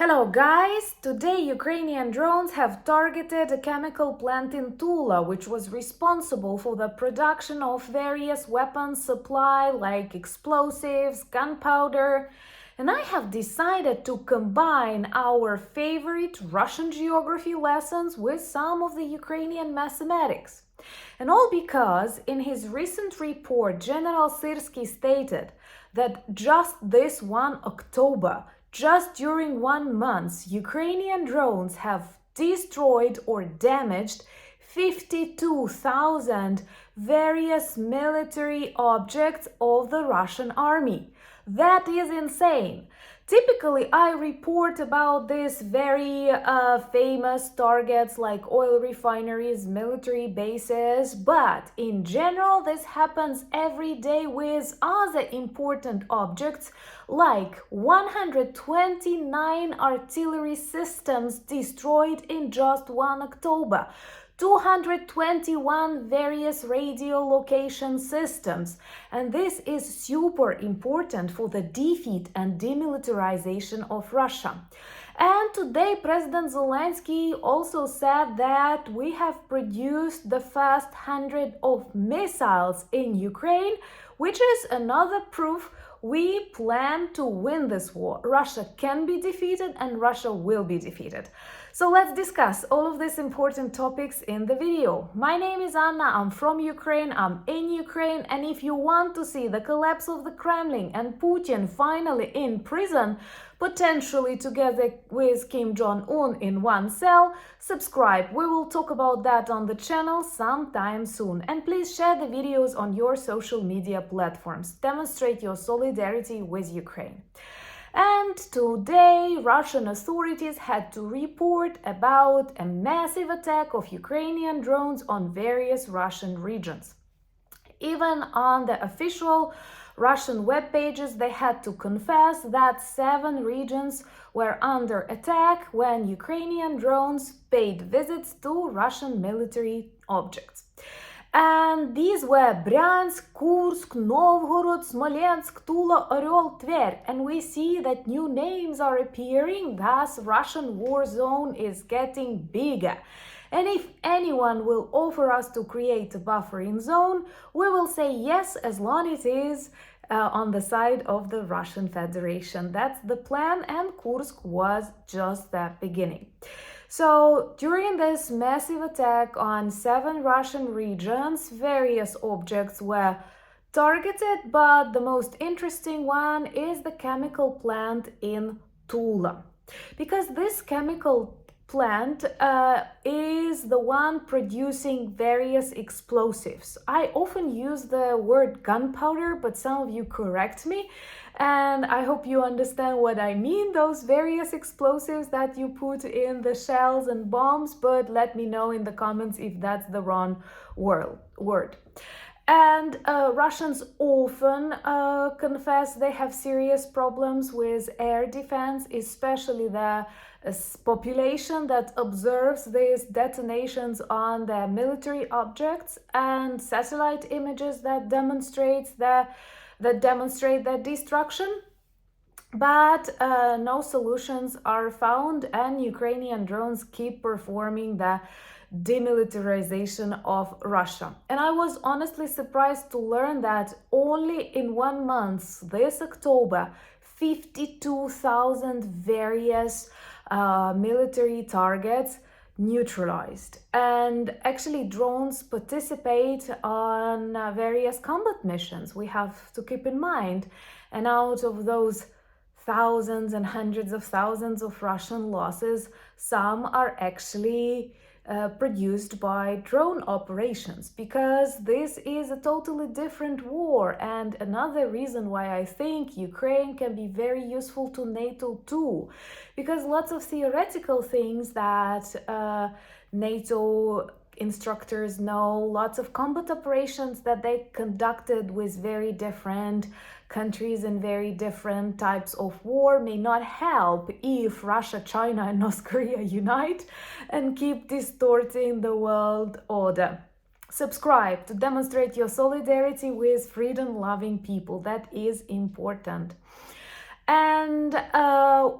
Hello guys! Today Ukrainian drones have targeted a chemical plant in Tula, which was responsible for the production of various weapons supply like explosives, gunpowder, and I have decided to combine our favorite Russian geography lessons with some of the Ukrainian mathematics. And all because in his recent report, General Syrsky stated that just this one October, just during 1 month, Ukrainian drones have destroyed or damaged 52,000 various military objects of the Russian army. That is insane. Typically, I report about these very famous targets like oil refineries, military bases, but in general, this happens every day with other important objects like 129 artillery systems destroyed in just 1 October. 221 various radio location systems, and this is super important for the defeat and demilitarization of Russia. And today President Zelensky also said that we have produced the first 100 of missiles in Ukraine, which is another proof we plan to win this war. Russia can be defeated and Russia will be defeated. So let's discuss all of these important topics in the video. My name is Anna, I'm from Ukraine, I'm in Ukraine, and if you want to see the collapse of the Kremlin and Putin finally in prison, potentially together with Kim Jong-un in one cell, subscribe. We will talk about that on the channel sometime soon. And please share the videos on your social media platforms. Demonstrate your solidarity with Ukraine. And today, Russian authorities had to report about a massive attack of Ukrainian drones on various Russian regions. Even on the official Russian web pages, they had to confess that 7 regions were under attack when Ukrainian drones paid visits to Russian military objects. And these were Bryansk, Kursk, Novgorod, Smolensk, Tula, Oryol, Tver. And we see that new names are appearing, thus Russian war zone is getting bigger. And if anyone will offer us to create a buffering zone, we will say yes, as long as it is on the side of the Russian Federation. That's the plan, and Kursk was just the beginning. So during this massive attack on 7 Russian regions, various objects were targeted, but the most interesting one is the chemical plant in Tula. Because this chemical plant is the one producing various explosives. I often use the word gunpowder, but some of you correct me, and I hope you understand what I mean, those various explosives that you put in the shells and bombs, but let me know in the comments if that's the wrong word. And Russians often confess they have serious problems with air defense, especially the population that observes these detonations on the military objects and satellite images that demonstrate their destruction. But no solutions are found, and Ukrainian drones keep performing the demilitarization of Russia. And I was honestly surprised to learn that only in 1 month, this October, 52,000 various military targets neutralized. And actually drones participate on various combat missions, we have to keep in mind. And out of those thousands and hundreds of thousands of Russian losses, some are actually produced by drone operations, because this is a totally different war. And another reason why I think Ukraine can be very useful to NATO too, because lots of theoretical things that NATO instructors know, lots of combat operations that they conducted with very different countries and very different types of war may not help if Russia, China, and North Korea unite and keep distorting the world order. Subscribe to demonstrate your solidarity with freedom-loving people. That is important. And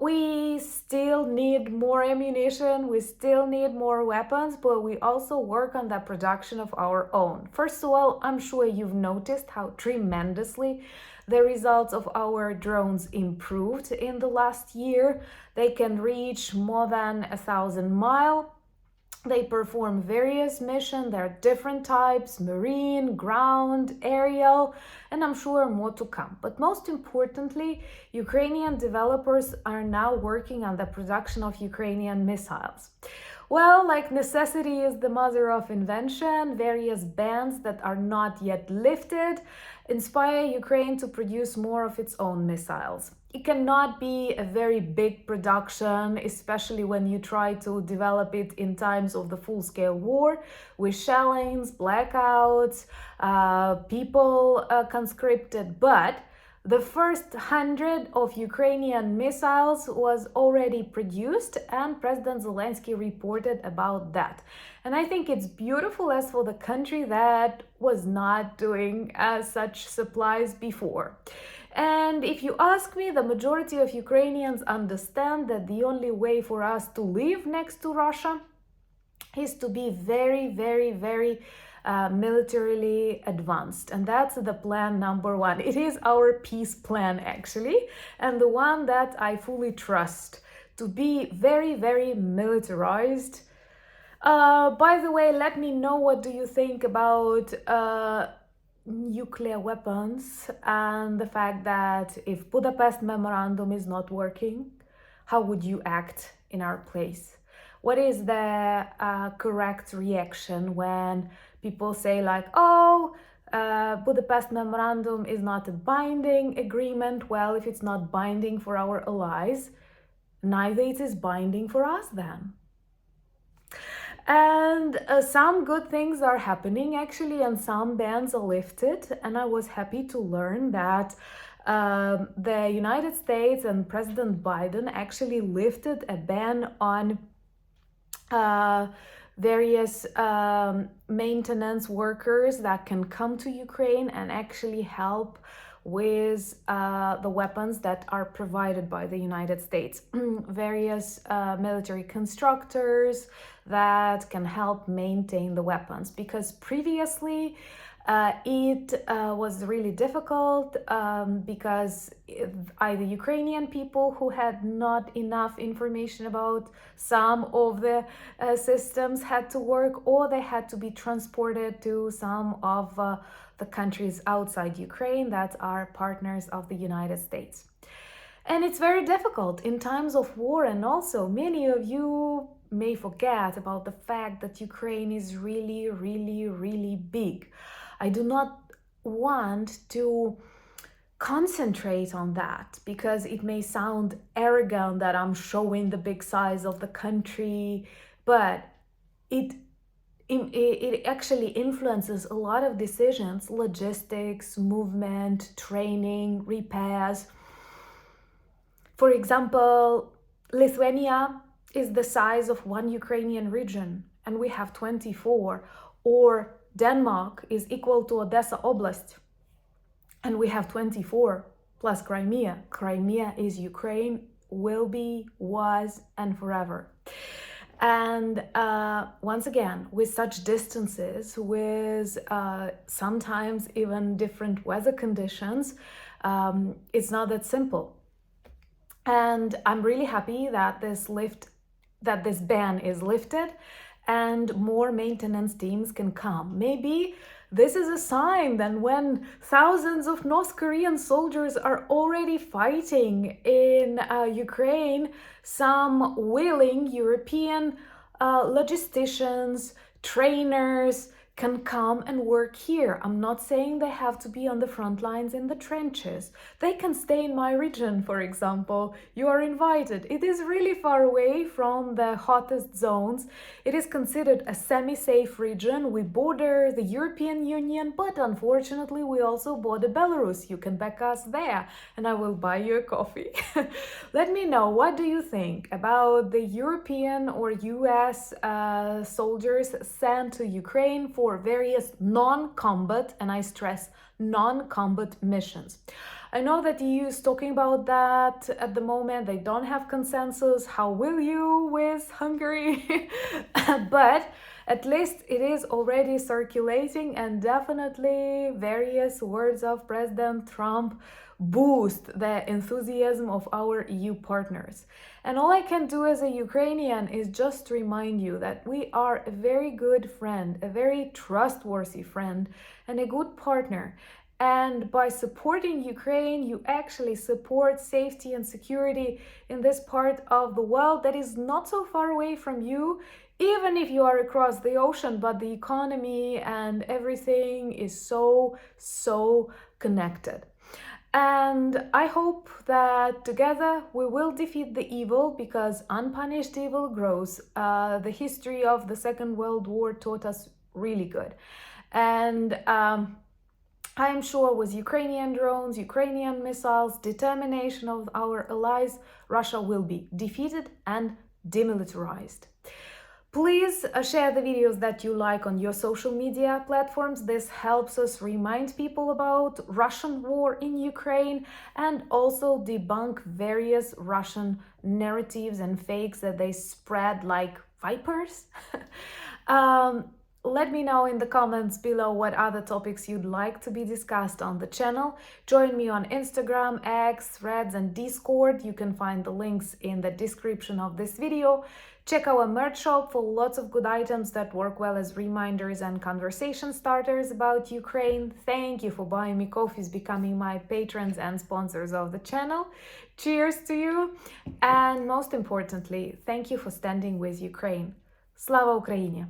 we still still need more ammunition, we still need more weapons, but we also work on the production of our own. First of all, I'm sure you've noticed how tremendously the results of our drones improved in the last year. They can reach more than 1,000 miles. They perform various missions. There are different types: marine, ground, aerial, and I'm sure more to come. But most importantly, Ukrainian developers are now working on the production of Ukrainian missiles. Well, like necessity is the mother of invention, various bans that are not yet lifted inspire Ukraine to produce more of its own missiles. It cannot be a very big production, especially when you try to develop it in times of the full-scale war, with shellings, blackouts, people conscripted. But the first 100 of Ukrainian missiles was already produced, and President Zelensky reported about that. And I think it's beautiful as for the country that was not doing such supplies before. And if you ask me, the majority of Ukrainians understand that the only way for us to live next to Russia is to be very, very, very militarily advanced. And that's the plan number one. It is our peace plan, actually, and the one that I fully trust, to be very, very militarized. By the way, let me know what do you think about nuclear weapons and the fact that if Budapest Memorandum is not working, how would you act in our place? What is the correct reaction when people say like, oh, Budapest Memorandum is not a binding agreement? Well, if it's not binding for our allies, neither it is binding for us then. And some good things are happening actually, and some bans are lifted. And I was happy to learn that the United States and President Biden actually lifted a ban on various maintenance workers that can come to Ukraine and actually help with the weapons that are provided by the United States. Various military constructors that can help maintain the weapons, because previously it was really difficult because either Ukrainian people who had not enough information about some of the systems had to work, or they had to be transported to some of the countries outside Ukraine that are partners of the United States. And it's very difficult in times of war. And also many of you may forget about the fact that Ukraine is really, really, really big. I do not want to concentrate on that because it may sound arrogant that I'm showing the big size of the country, but it actually influences a lot of decisions: logistics, movement, training, repairs. For example, Lithuania is the size of one Ukrainian region, and we have 24. Or Denmark is equal to Odessa Oblast, and we have 24 plus Crimea. Crimea is Ukraine, will be, was, and forever. And once again, with such distances, with sometimes even different weather conditions, it's not that simple. And I'm really happy that this ban is lifted and more maintenance teams can come. Maybe this is a sign that when thousands of North Korean soldiers are already fighting in Ukraine, some willing European logisticians, trainers can come and work here. I'm not saying they have to be on the front lines in the trenches. They can stay in my region, for example. You are invited. It is really far away from the hottest zones. It is considered a semi-safe region. We border the European Union, but unfortunately we also border Belarus. You can back us there and I will buy you a coffee. Let me know, what do you think about the European or US soldiers sent to Ukraine for various non-combat, and I stress non-combat missions? I know that the EU is talking about that at the moment. They don't have consensus. How will you with Hungary? But at least it is already circulating, and definitely various words of President Trump boost the enthusiasm of our EU partners. And all I can do as a Ukrainian is just remind you that we are a very good friend, a very trustworthy friend, and a good partner. And by supporting Ukraine, you actually support safety and security in this part of the world that is not so far away from you, even if you are across the ocean, but the economy and everything is so connected. And I hope that together we will defeat the evil, because unpunished evil grows. The history of the Second World War taught us really good. And I am sure with Ukrainian drones, Ukrainian missiles, determination of our allies, Russia will be defeated and demilitarized. Please share the videos that you like on your social media platforms. This helps us remind people about Russian war in Ukraine and also debunk various Russian narratives and fakes that they spread like vipers. Let me know in the comments below what other topics you'd like to be discussed on the channel. Join me on Instagram, X, Threads, and Discord. You can find the links in the description of this video. Check our merch shop for lots of good items that work well as reminders and conversation starters about Ukraine. Thank you for buying me coffees, becoming my patrons and sponsors of the channel. Cheers to you! And most importantly, thank you for standing with Ukraine. Slava Ukraini!